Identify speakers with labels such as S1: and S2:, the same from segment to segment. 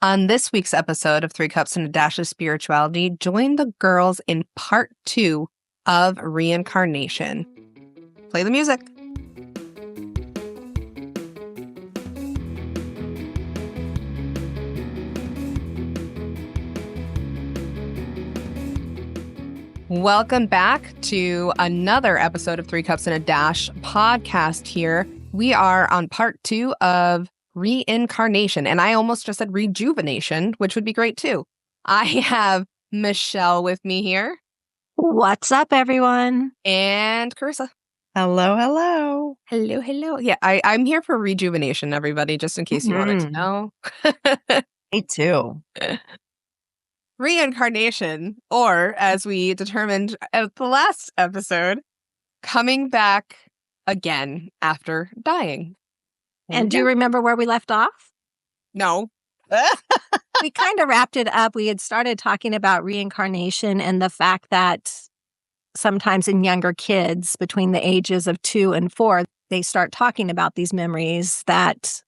S1: On this week's episode of Three Cups and a Dash of Spirituality, join the girls in part 2 of Reincarnation. Play the music. Welcome back to another episode of Three Cups and a Dash podcast here. We are on part 2 of Reincarnation, and I almost just said rejuvenation, which would be great too. I have Michelle with me here.
S2: What's up, everyone?
S1: And Carissa.
S3: Hello, hello.
S1: Hello, hello. Yeah, I'm here for rejuvenation, everybody, just in case you wanted to know.
S3: Me too.
S1: Reincarnation, or as we determined at the last episode, coming back again after dying.
S2: And do you remember where we left off?
S1: No.
S2: We kind of wrapped it up. We had started talking about reincarnation and the fact that sometimes in younger kids between the ages of 2 and 4, they start talking about these memories that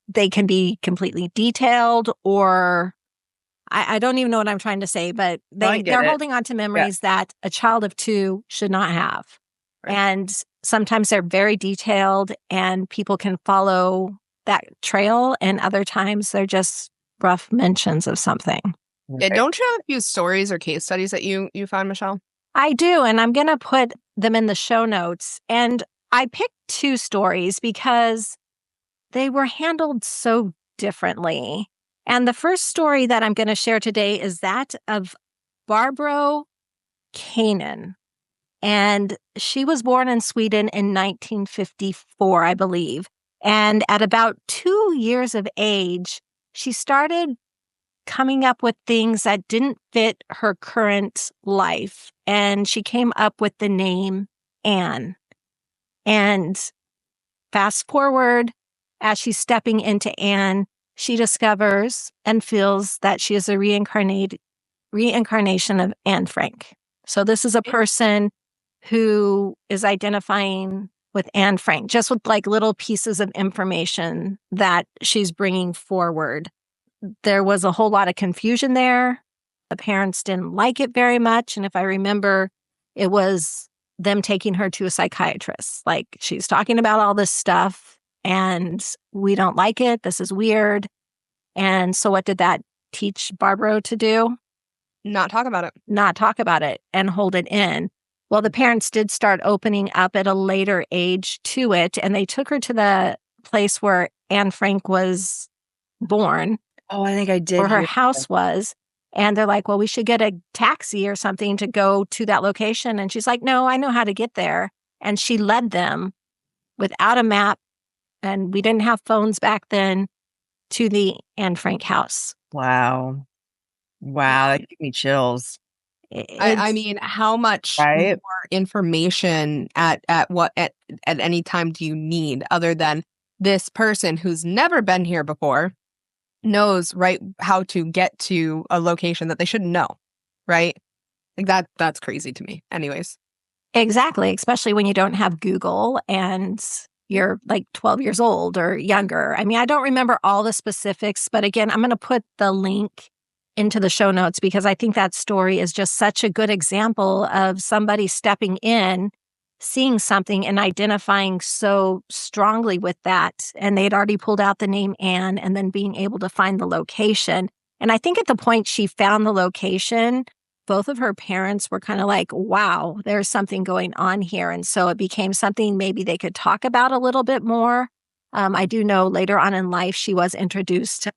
S2: they can be completely detailed or I don't even know what I'm trying to say, but they're holding on to memories that a child of 2 should not have. Right. And sometimes they're very detailed and people can follow that trail, and other times they're just rough mentions of something.
S1: Yeah, don't you have a few stories or case studies that you found, Michelle?
S2: I do, and I'm going to put them in the show notes. And I picked 2 stories because they were handled so differently. And the first story that I'm going to share today is that of Barbro Karlen. And she was born in Sweden in 1954, I believe. And at about 2 years of age, she started coming up with things that didn't fit her current life. And she came up with the name Anne. And fast forward, as she's stepping into Anne, she discovers and feels that she is a reincarnation of Anne Frank. So this is a person who is identifying with Anne Frank, just with like little pieces of information that she's bringing forward. There was a whole lot of confusion there. The parents didn't like it very much. And if I remember, it was them taking her to a psychiatrist. Like, she's talking about all this stuff and we don't like it. This is weird. And so what did that teach Barbro to do?
S1: Not talk about it.
S2: Not talk about it and hold it in. Well, the parents did start opening up at a later age to it, and they took her to the place where Anne Frank was born.
S3: Oh, I think I did.
S2: Where her house was. And they're like, well, we should get a taxi or something to go to that location. And she's like, no, I know how to get there. And she led them without a map, and we didn't have phones back then, to the Anne Frank house.
S3: Wow. That gave me chills.
S1: I mean, how much more information at any time do you need other than this person who's never been here before knows how to get to a location that they shouldn't know, right? Like that's crazy to me. Anyways.
S2: Exactly, especially when you don't have Google and you're like 12 years old or younger. I mean, I don't remember all the specifics, but again, I'm going to put the link into the show notes because I think that story is just such a good example of somebody stepping in, seeing something and identifying so strongly with that. And they'd already pulled out the name Anne and then being able to find the location. And I think at the point she found the location, both of her parents were kind of like, wow, there's something going on here. And so it became something maybe they could talk about a little bit more. I do know later on in life, she was introduced to,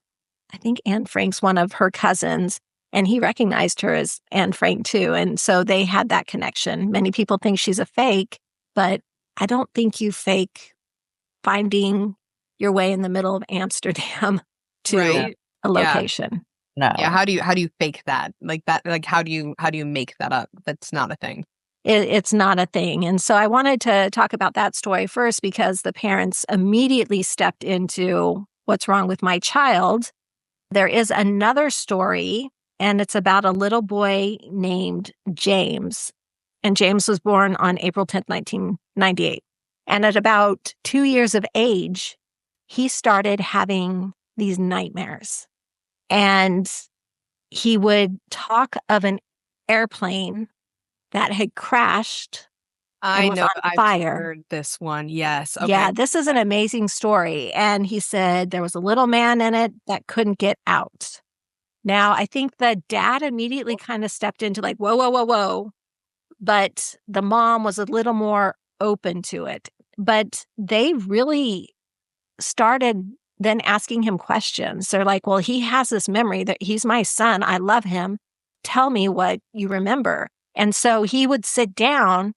S2: I think Anne Frank's one of her cousins, and he recognized her as Anne Frank too. And so they had that connection. Many people think she's a fake, but I don't think you fake finding your way in the middle of Amsterdam to a location.
S3: No.
S1: Yeah. How do you fake that? Like that, like how do you make that up? That's not a thing.
S2: It's not a thing. And so I wanted to talk about that story first because the parents immediately stepped into what's wrong with my child. There is another story, and it's about a little boy named James. And James was born on April 10th, 1998. And at about 2 years of age, he started having these nightmares. And he would talk of an airplane that had crashed and
S1: I
S2: was
S1: know,
S2: on
S1: I've
S2: fire.
S1: heard this one. Yes. Okay.
S2: Yeah, this is an amazing story. And he said there was a little man in it that couldn't get out. Now, I think the dad immediately kind of stepped into like, whoa, whoa, whoa, whoa. But the mom was a little more open to it. But they really started then asking him questions. They're like, well, he has this memory that he's my son. I love him. Tell me what you remember. And so he would sit down,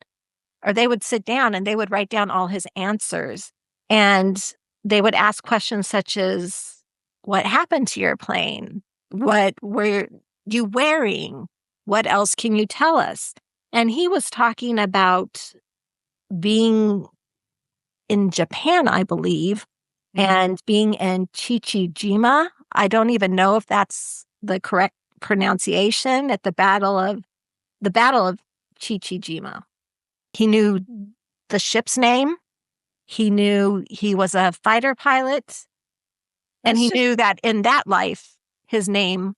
S2: or they would sit down and they would write down all his answers. And they would ask questions such as, what happened to your plane? What were you wearing? What else can you tell us? And he was talking about being in Japan, I believe, and being in Chichijima. I don't even know if that's the correct pronunciation, at the Battle of Chichijima. He knew the ship's name. He knew he was a fighter pilot. And he knew that in that life, his name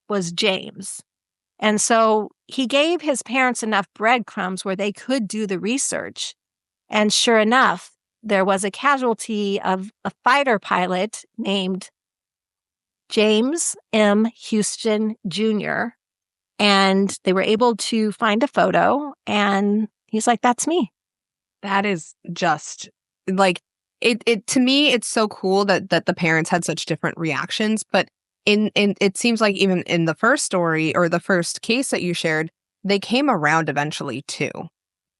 S2: was James. And so he gave his parents enough breadcrumbs where they could do the research. And sure enough, there was a casualty of a fighter pilot named James M. Houston Jr. And they were able to find a photo. And he's like, that's me.
S1: That is just like it to me, it's so cool that the parents had such different reactions. But in it seems like even in the first story or the first case that you shared, they came around eventually too.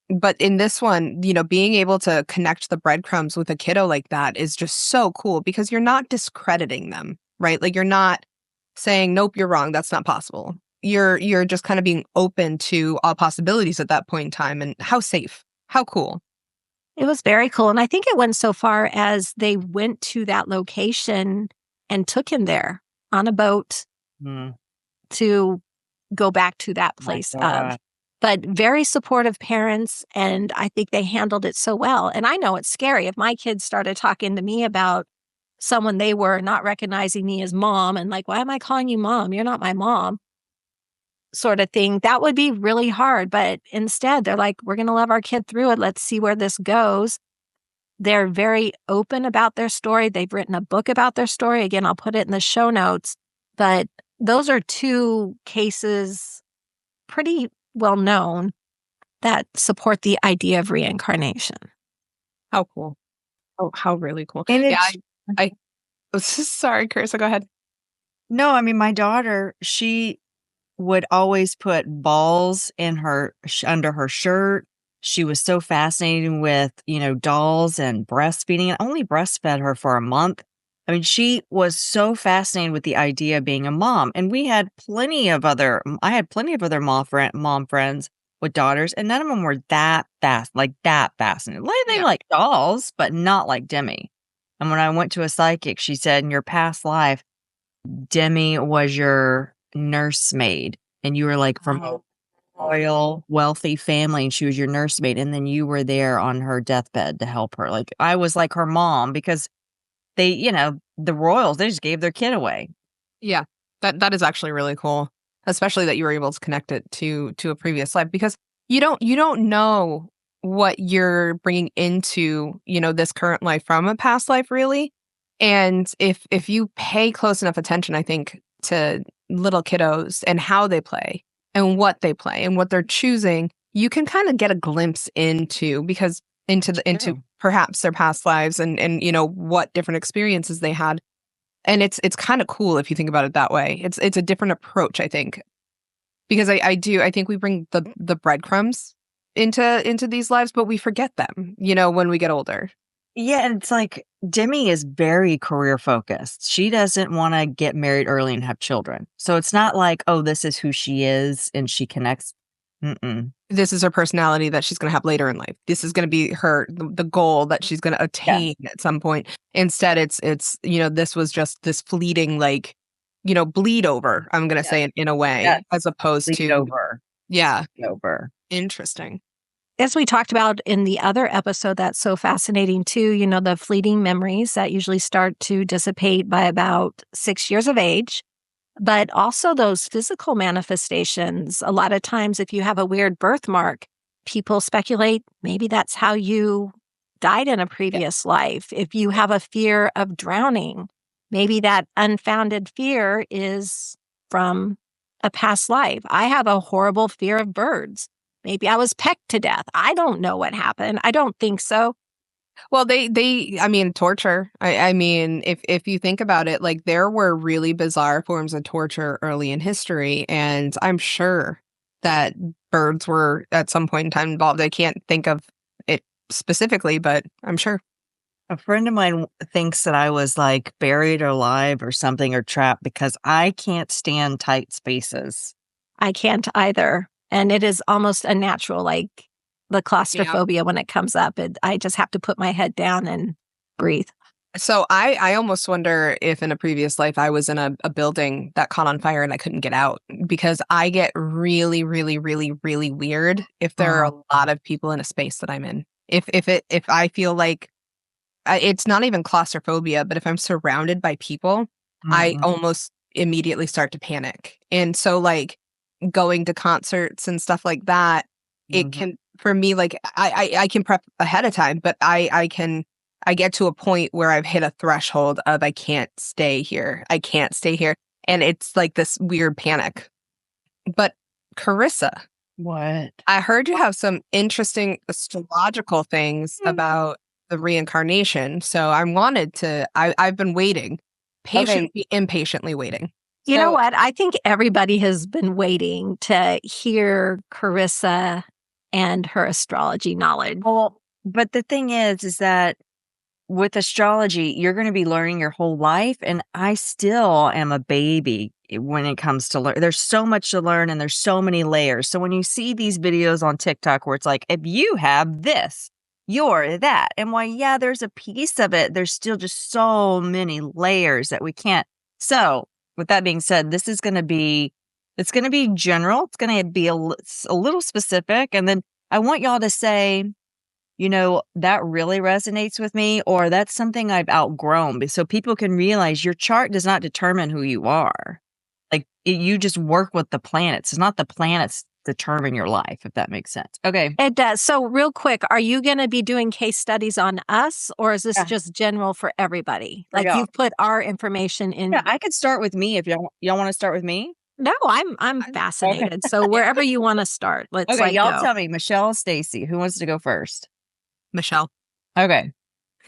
S1: But in this one, being able to connect the breadcrumbs with a kiddo like that is just so cool because you're not discrediting them, right? Like you're not saying, nope, you're wrong. That's not possible. You're just kind of being open to all possibilities at that point in time. And how safe, how cool.
S2: It was very cool. And I think it went so far as they went to that location and took him there on a boat to go back to that place of. But very supportive parents, and I think they handled it so well. And I know it's scary. If my kids started talking to me about someone they were not recognizing me as mom and like, why am I calling you mom? You're not my mom, sort of thing, that would be really hard. But instead, they're like, we're going to love our kid through it. Let's see where this goes. They're very open about their story. They've written a book about their story. Again, I'll put it in the show notes. But those are two cases pretty well known that support the idea of reincarnation.
S1: How cool. Oh, how really cool.
S3: And
S1: yeah, I sorry, Carissa, go ahead.
S3: No, I mean, my daughter, she would always put balls in her under her shirt. She was so fascinated with, dolls and breastfeeding, and only breastfed her for a month. I mean, she was so fascinated with the idea of being a mom. And I had plenty of other mom friends with daughters, and none of them were that fascinated. They like dolls, but not like Demi. And when I went to a psychic, she said, in your past life, Demi was your nursemaid, and you were like from a royal, wealthy family, and she was your nursemaid, and then you were there on her deathbed to help her. Like I was like her mom because they, the royals, they just gave their kid away.
S1: Yeah, that is actually really cool, especially that you were able to connect it to a previous life because you don't know what you're bringing into this current life from a past life really. And if you pay close enough attention, I think, to little kiddos and how they play and what they're choosing, you can kind of get a glimpse into perhaps their past lives and what different experiences they had. And it's kind of cool if you think about it that way. It's a different approach, I think. Because I think we bring the breadcrumbs into these lives, but we forget them, when we get older.
S3: Yeah, and it's like Demi is very career focused. She doesn't want to get married early and have children. So it's not like, oh, this is who she is and she connects.
S1: This is her personality that she's going to have later in life. This is going to be the goal that she's going to attain at some point. Instead, it's this was just this fleeting bleed over. I'm going to say it in a way, as opposed
S3: bleed
S1: to
S3: over.
S1: Yeah,
S3: bleed over.
S1: Interesting.
S2: As we talked about in the other episode, that's so fascinating too, the fleeting memories that usually start to dissipate by about 6 years of age. But also those physical manifestations. A lot of times, if you have a weird birthmark, people speculate maybe that's how you died in a previous life. If you have a fear of drowning, maybe that unfounded fear is from a past life. I have a horrible fear of birds. Maybe I was pecked to death. I don't know what happened. I don't think so.
S1: Well, I mean, torture. I mean, if you think about it, like there were really bizarre forms of torture early in history, and I'm sure that birds were at some point in time involved. I can't think of it specifically, but I'm sure.
S3: A friend of mine thinks that I was like buried alive or something or trapped because I can't stand tight spaces.
S2: I can't either. And it is almost unnatural, like the claustrophobia when it comes up. I just have to put my head down and breathe.
S1: So I almost wonder if in a previous life I was in a building that caught on fire and I couldn't get out, because I get really, really, really, really weird if there are a lot of people in a space that I'm in. If I feel like it's not even claustrophobia, but if I'm surrounded by people, I almost immediately start to panic. And so like going to concerts and stuff like that, it can, for me, like I can prep ahead of time, but I get to a point where I've hit a threshold of I can't stay here. I can't stay here. And it's like this weird panic. But Carissa,
S3: what?
S1: I heard you have some interesting astrological things about the reincarnation. So I've been waiting, impatiently waiting.
S2: You know what? I think everybody has been waiting to hear Carissa and her astrology knowledge.
S3: Well, but the thing is that with astrology, you're going to be learning your whole life. And I still am a baby when it comes to learn. There's so much to learn and there's so many layers. So when you see these videos on TikTok where it's like, if you have this, you're that. And why, yeah, there's a piece of it. There's still just so many layers that we can't. So with that being said, this is going to be, it's going to be general. It's going to be a little specific. And then I want y'all to say, you know, that really resonates with me, or that's something I've outgrown. So people can realize your chart does not determine who you are. Like you just work with the planets. It's not the planets determine your life, if that makes sense. Okay.
S2: It does. So real quick, are you going to be doing case studies on us, or is this just general for everybody? Like you've put our information in.
S3: Yeah, I could start with me if y'all want to start with me.
S2: No, I'm fascinated. Okay. So wherever you want to start, let's
S3: y'all tell me, Michelle or Stacy, who wants to go first?
S1: Michelle.
S3: Okay.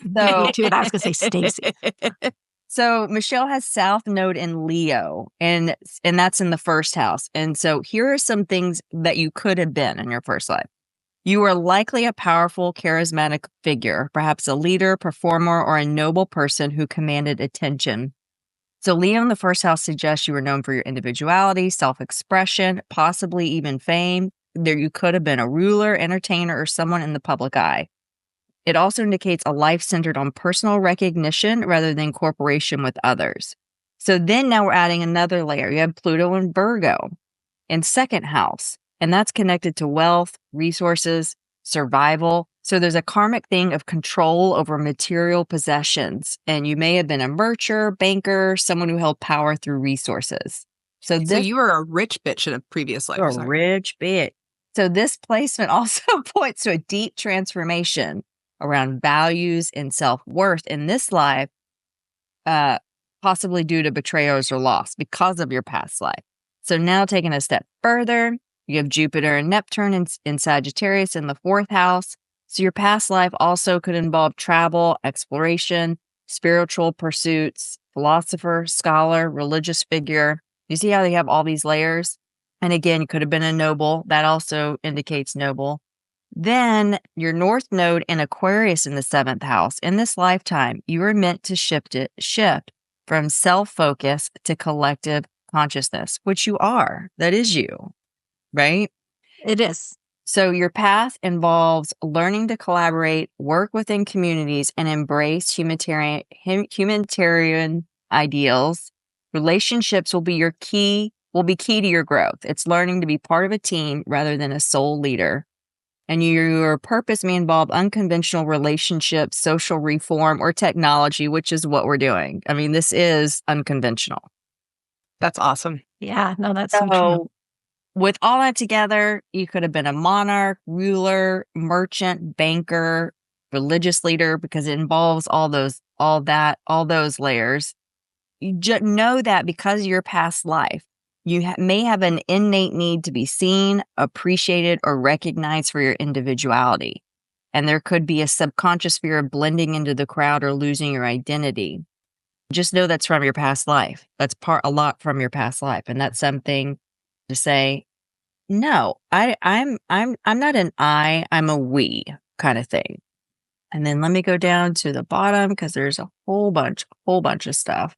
S3: So
S2: I was going to say Stacy.
S3: So Michelle has South Node in Leo, and that's in the first house. And so here are some things that you could have been in your first life. You were likely a powerful, charismatic figure, perhaps a leader, performer, or a noble person who commanded attention. So Leo in the first house suggests you were known for your individuality, self-expression, possibly even fame. There you could have been a ruler, entertainer, or someone in the public eye. It also indicates a life centered on personal recognition rather than cooperation with others. So then now we're adding another layer. You have Pluto and Virgo in second house, and that's connected to wealth, resources, survival. So there's a karmic thing of control over material possessions. And you may have been a merchant, banker, someone who held power through resources. So
S1: you were a rich bitch in a previous life.
S3: A rich bitch. So this placement also points to a deep transformation around values and self-worth in this life, possibly due to betrayals or loss because of your past life. So now taking a step further, you have Jupiter and Neptune in Sagittarius in the fourth house. So your past life also could involve travel, exploration, spiritual pursuits, philosopher, scholar, religious figure. You see how they have all these layers? And again, you could have been a noble. That also indicates noble. Then your North Node in Aquarius in the seventh house. In this lifetime, you are meant to shift from self-focus to collective consciousness, which you are. That is you, right?
S2: It is.
S3: So your path involves learning to collaborate, work within communities, and embrace humanitarian ideals. Relationships will be key to your growth. It's learning to be part of a team rather than a sole leader. And your purpose may involve unconventional relationships, social reform, or technology, which is what we're doing. I mean, this is unconventional.
S1: That's awesome.
S2: Yeah, no, that's so true.
S3: With all that together, you could have been a monarch, ruler, merchant, banker, religious leader, because it involves all those layers. You know that because of your past life, you may have an innate need to be seen, appreciated, or recognized for your individuality. And there could be a subconscious fear of blending into the crowd or losing your identity. Just know that's from your past life. That's a lot from your past life. And that's something to say, no, I'm not an I'm a we kind of thing. And then let me go down to the bottom because there's a whole bunch of stuff.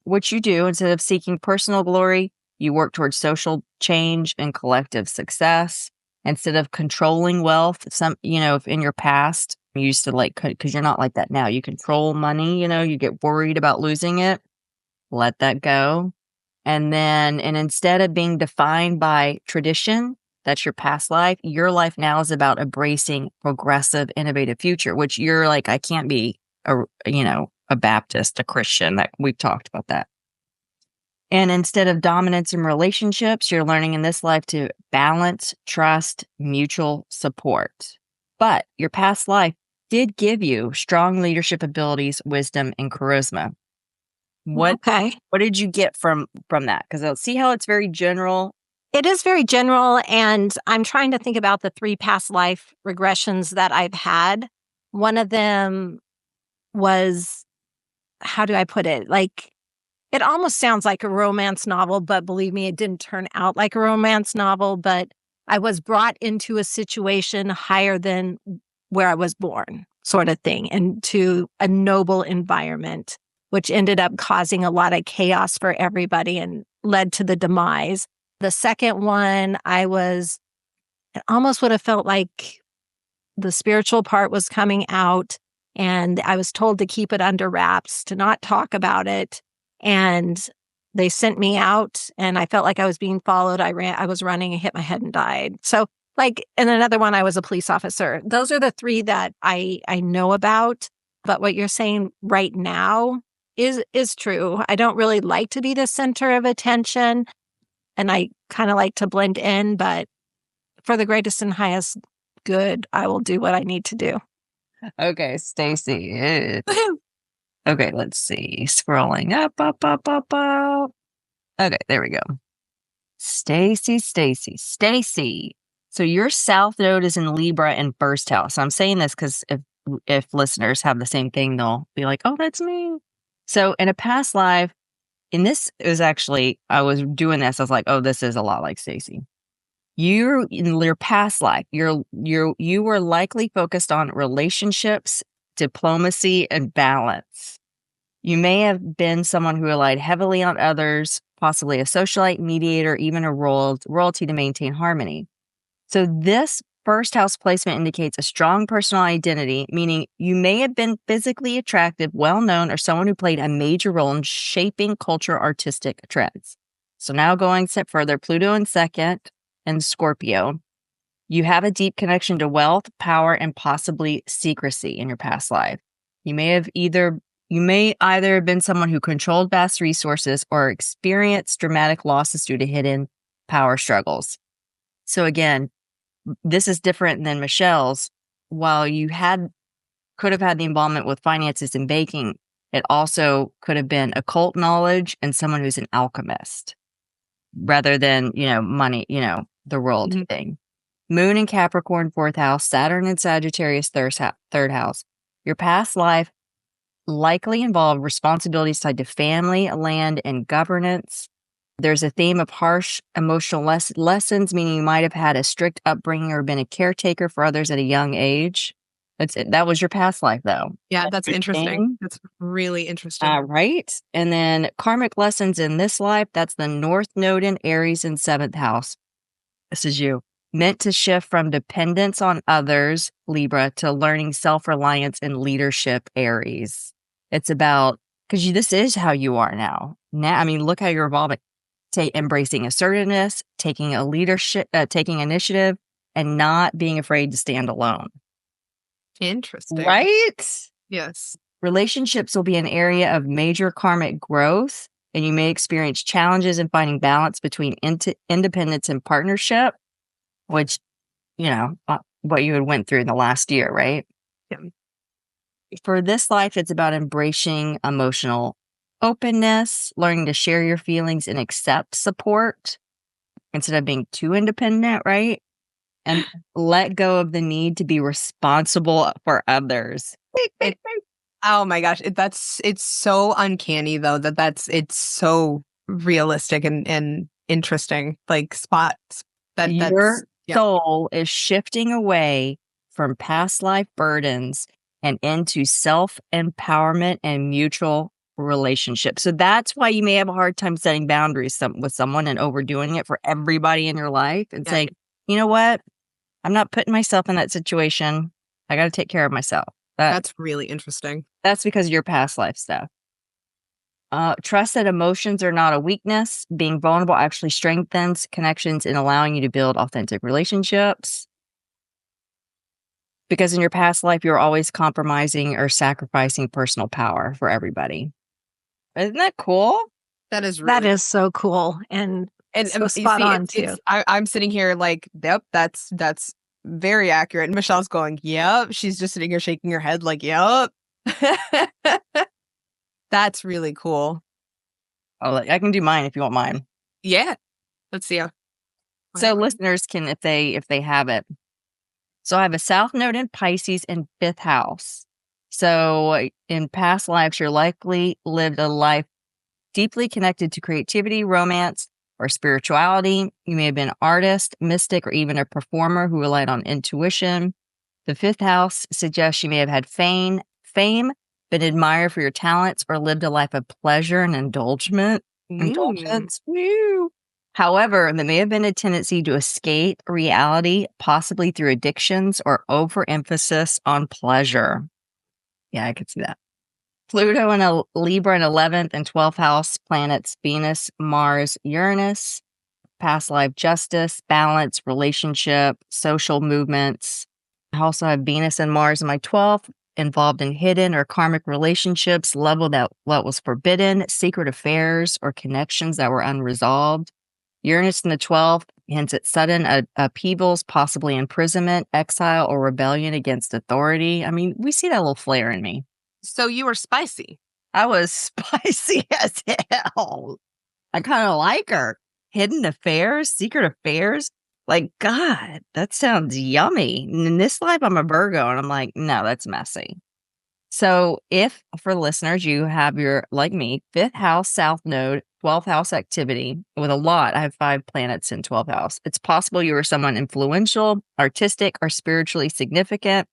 S3: What you do instead of seeking personal glory, you work towards social change and collective success. Instead of controlling wealth, if in your past you used to because you're not like that now. You control money, you get worried about losing it. Let that go. And instead of being defined by tradition, that's your past life, your life now is about embracing progressive, innovative future, which you're like, I can't be a Baptist, a Christian, that we've talked about that. And instead of dominance in relationships, you're learning in this life to balance, trust, mutual support. But your past life did give you strong leadership abilities, wisdom, and charisma. What did you get from that? Because I'll see how it's very general.
S2: It is very general, and I'm trying to think about the 3 past life regressions that I've had. One of them was, how do I put it? Like, it almost sounds like a romance novel, but believe me, it didn't turn out like a romance novel, but I was brought into a situation higher than where I was born, sort of thing, into a noble environment, which ended up causing a lot of chaos for everybody and led to the demise. The second one, it almost would have felt like the spiritual part was coming out, and I was told to keep it under wraps, to not talk about it. And they sent me out, and I felt like I was being followed. I was running and hit my head and died. So, and another one, I was a police officer. Those are the 3 that I know about. But what you're saying right now is true. I don't really like to be the center of attention, and I kind of like to blend in, but for the greatest and highest good, I will do what I need to do.
S3: Okay, Stacy. Okay, let's see. Scrolling up. Okay, there we go. Stacy. So your South Node is in Libra in first house. I'm saying this because if listeners have the same thing, they'll be like, oh, that's me. So in a past life, I was doing this. I was like, oh, this is a lot like Stacy. In your past life, you were likely focused on relationships, diplomacy, and balance. You may have been someone who relied heavily on others, possibly a socialite, mediator, even a royalty to maintain harmony. So this first house placement indicates a strong personal identity, meaning you may have been physically attractive, well-known, or someone who played a major role in shaping culture, artistic trends. So now going a step further, Pluto in second and Scorpio. You have a deep connection to wealth, power, and possibly secrecy in your past life. You may either have been someone who controlled vast resources or experienced dramatic losses due to hidden power struggles. So again, this is different than Michelle's. While you could have had the involvement with finances and baking, it also could have been occult knowledge and someone who's an alchemist rather than, money, the royalty thing. Moon in Capricorn, 4th house, Saturn in Sagittarius, 3rd house. Your past life likely involved responsibilities tied to family, land, and governance. There's a theme of harsh emotional lessons, meaning you might have had a strict upbringing or been a caretaker for others at a young age. That was your past life, though.
S1: Yeah, that's interesting. That's really interesting.
S3: Right? And then karmic lessons in this life, that's the North Node in Aries in 7th house. This is you. Meant to shift from dependence on others, Libra, to learning self-reliance and leadership, Aries. It's about, because this is how you are now. Look how you're evolving. Embracing assertiveness, taking initiative, and not being afraid to stand alone.
S1: Interesting.
S3: Right?
S1: Yes.
S3: Relationships will be an area of major karmic growth. and you may experience challenges in finding balance between independence and partnership, which, what you had went through in the last year, right?
S1: Yeah.
S3: For this life, it's about embracing emotional openness, learning to share your feelings and accept support instead of being too independent, right? And let go of the need to be responsible for others.
S1: Oh my gosh, it's so uncanny though it's so realistic and interesting. Like spots
S3: your soul is shifting away from past life burdens and into self-empowerment and mutual relationship. So that's why you may have a hard time setting boundaries with someone and overdoing it for everybody in your life and saying, you know what? I'm not putting myself in that situation. I got to take care of myself.
S1: That's really interesting.
S3: That's because of your past life stuff. Trust that emotions are not a weakness. Being vulnerable actually strengthens connections and allowing you to build authentic relationships. Because in your past life, you're always compromising or sacrificing personal power for everybody. Isn't that cool?
S1: That is
S2: so cool. And so spot on too.
S1: I'm sitting here like, yep, that's very accurate. And Michelle's going, yep. She's just sitting here shaking her head like, yep. That's really cool.
S3: Oh, I can do mine if you want mine.
S1: Yeah. Let's see.
S3: So listeners can, if they have it. So I have a South Node in Pisces in 5th house. So in past lives, you're likely lived a life deeply connected to creativity, romance, or spirituality. You may have been an artist, mystic, or even a performer who relied on intuition. The 5th house suggests you may have had fame, been admired for your talents, or lived a life of pleasure and indulgence. Woo. However, there may have been a tendency to escape reality, possibly through addictions or overemphasis on pleasure. Yeah, I could see that. Pluto and a Libra in 11th and 12th house planets, Venus, Mars, Uranus, past life justice, balance, relationship, social movements. I also have Venus and Mars in my 12th, involved in hidden or karmic relationships, leveled at what was forbidden, secret affairs, or connections that were unresolved. Uranus in the 12th hints at sudden upheavals, possibly imprisonment, exile, or rebellion against authority. I mean, we see that little flare in me.
S1: So you were spicy.
S3: I was spicy as hell. I kind of like her. Hidden affairs, secret affairs. Like, God, that sounds yummy. And in this life, I'm a Virgo, and I'm like, no, that's messy. So if, for listeners, you have your, like me, 5th house South Node, 12th house activity with a lot, I have 5 planets in 12th house. It's possible you were someone influential, artistic, or spiritually significant.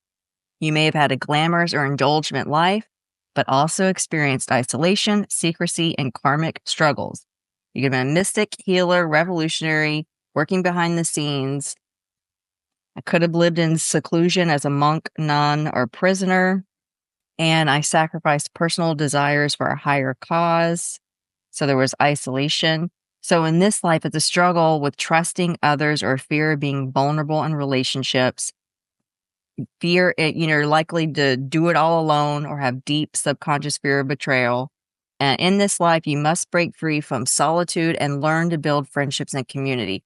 S3: You may have had a glamorous or indulgent life, but also experienced isolation, secrecy, and karmic struggles. You could have been a mystic, healer, revolutionary, working behind the scenes. I could have lived in seclusion as a monk, nun, or prisoner. And I sacrificed personal desires for a higher cause. So there was isolation. So in this life, it's a struggle with trusting others or fear of being vulnerable in relationships. Fear, you're likely to do it all alone or have deep subconscious fear of betrayal. And in this life, you must break free from solitude and learn to build friendships and community.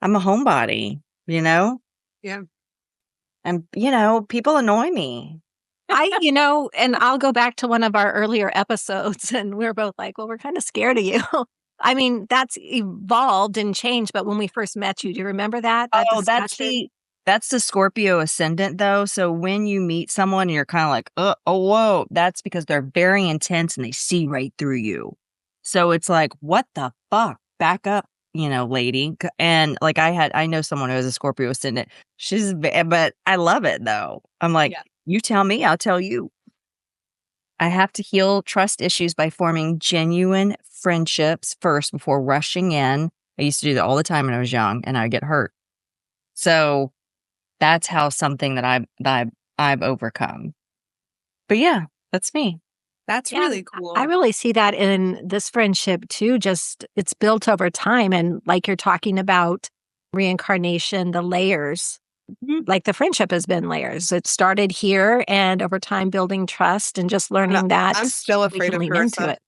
S3: I'm a homebody,
S1: Yeah.
S3: And, people annoy me.
S2: And I'll go back to one of our earlier episodes and we're both like, well, we're kind of scared of you. I mean, that's evolved and changed. But when we first met you, do you remember that?
S3: That's the Scorpio ascendant, though. So when you meet someone and you're kind of like, oh, whoa, that's because they're very intense and they see right through you. So it's like, what the fuck? Back up, lady. And like I know someone who has a Scorpio ascendant. But I love it, though. I'm like, You tell me, I'll tell you. I have to heal trust issues by forming genuine friendships first before rushing in. I used to do that all the time when I was young and I'd get hurt. So that's how something that I've overcome. But yeah, that's me.
S1: That's really cool.
S2: I really see that in this friendship too. Just it's built over time. And like you're talking about reincarnation, the layers, like the friendship has been layers. It started here and over time building trust and just learning that
S1: I'm still afraid of
S2: lean
S1: Carissa.
S2: into it.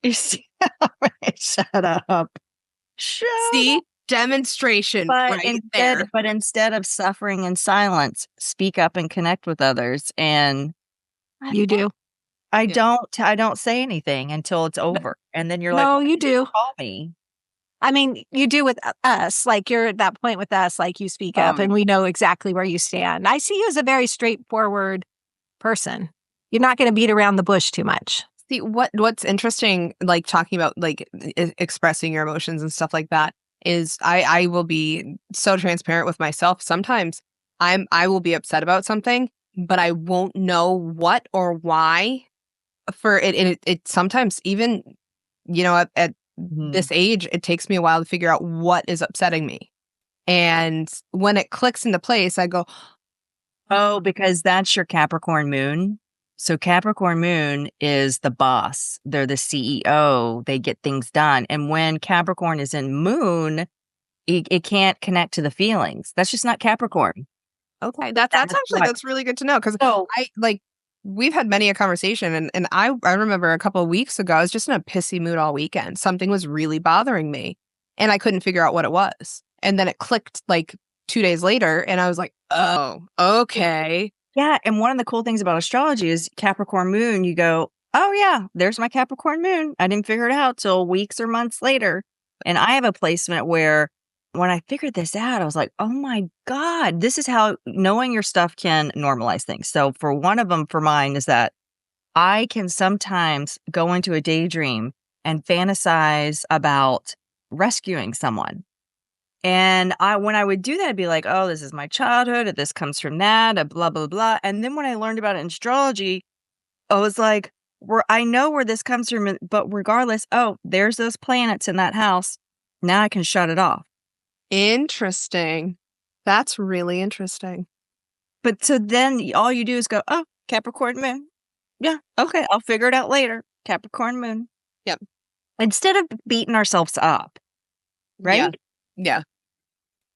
S3: Shut up. Shut
S1: See?
S3: up.
S1: Demonstration
S3: But
S1: right there.
S3: instead of suffering in silence, speak up and connect with others. And
S2: You do.
S3: I don't say anything until it's over. And then you're like,
S2: No,
S3: "Why
S2: you
S3: didn't you
S2: do.
S3: call me?"
S2: I mean, you do with us. Like, you're at that point with us, like, you speak up and we know exactly where you stand. I see you as a very straightforward person. You're not going to beat around the bush too much.
S1: See, what's interesting, like talking about like expressing your emotions and stuff like that, is I will be so transparent with myself. Sometimes I will be upset about something, but I won't know what or why. For it sometimes even, at this age, it takes me a while to figure out what is upsetting me. And when it clicks into place, I go,
S3: Oh, because that's your Capricorn moon. So Capricorn moon is the boss. They're the CEO. They get things done. And when Capricorn is in moon, it can't connect to the feelings. That's just not Capricorn.
S1: okay, that's really good to know, because
S3: So
S1: we've had many a conversation, and I remember a couple of weeks ago, I was just in a pissy mood all weekend. Something was really bothering me, and I couldn't figure out what it was. And then it clicked like 2 days later, and I was like, oh, okay.
S3: yeah, and one of the cool things about astrology is Capricorn moon, you go, oh yeah, there's my Capricorn moon. I didn't figure it out till weeks or months later. And I have a placement where when I figured this out, I was like, oh my God, this is how knowing your stuff can normalize things. So for one of them, for mine, is that I can sometimes go into a daydream and fantasize about rescuing someone. And when I would do that, I'd be like, oh, this is my childhood, or this comes from that, blah, blah, blah. And then when I learned about it in astrology, I was like, I know where this comes from, but regardless, oh, there's those planets in that house. Now I can shut it off.
S1: Interesting. That's really interesting.
S3: But so then all you do is go, oh, Capricorn moon. Yeah, okay, I'll figure it out later. Capricorn moon.
S1: Yep.
S3: Instead of beating ourselves up, right?
S1: Yeah.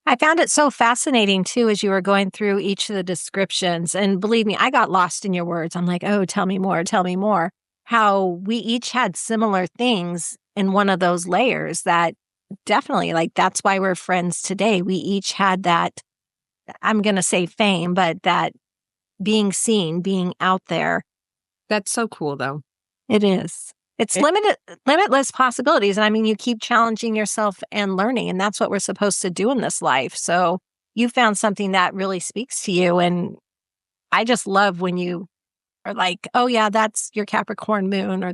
S2: I found it so fascinating, too, as you were going through each of the descriptions. And believe me, I got lost in your words. I'm like, oh, tell me more, tell me more. How we each had similar things in one of those layers that definitely, like, that's why we're friends today. We each had that, I'm going to say fame, but that being seen, being out there.
S1: That's so cool, though.
S2: It is. It's limitless possibilities. And I mean, you keep challenging yourself and learning, and that's what we're supposed to do in this life. So you found something that really speaks to you. And I just love when you are like, oh yeah, that's your Capricorn moon, or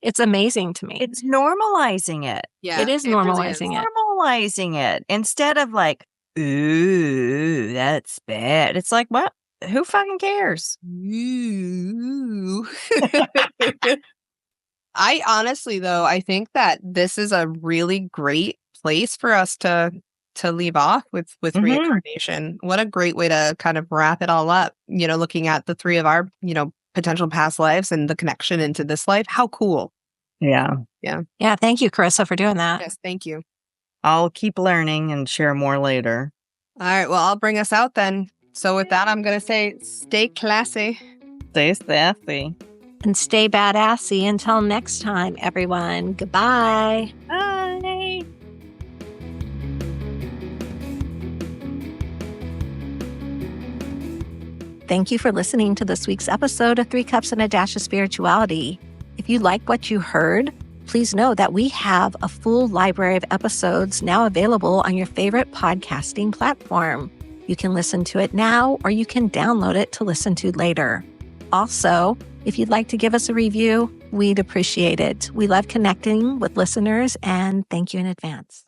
S2: it's amazing to me.
S3: It's normalizing it.
S2: Yeah, it is normalizing it.
S3: Normalizing it. Instead of like, ooh, that's bad. It's like, what? Who fucking cares?
S1: Ooh. I honestly, though, I think that this is a really great place for us to leave off with reincarnation. What a great way to kind of wrap it all up, looking at the three of our, potential past lives and the connection into this life. How cool.
S3: Yeah.
S2: Yeah. Yeah. Thank you, Carissa, for doing that.
S1: Yes, thank you.
S3: I'll keep learning and share more later.
S1: All right. Well, I'll bring us out then. So with that, I'm going to say, stay classy.
S3: Stay sassy.
S2: And stay badassy until next time, everyone. Goodbye.
S3: Bye.
S2: Thank you for listening to this week's episode of 3 Cups and a Dash of Spirituality. If you like what you heard, please know that we have a full library of episodes now available on your favorite podcasting platform. You can listen to it now, or you can download it to listen to later. Also, if you'd like to give us a review, we'd appreciate it. We love connecting with listeners, and thank you in advance.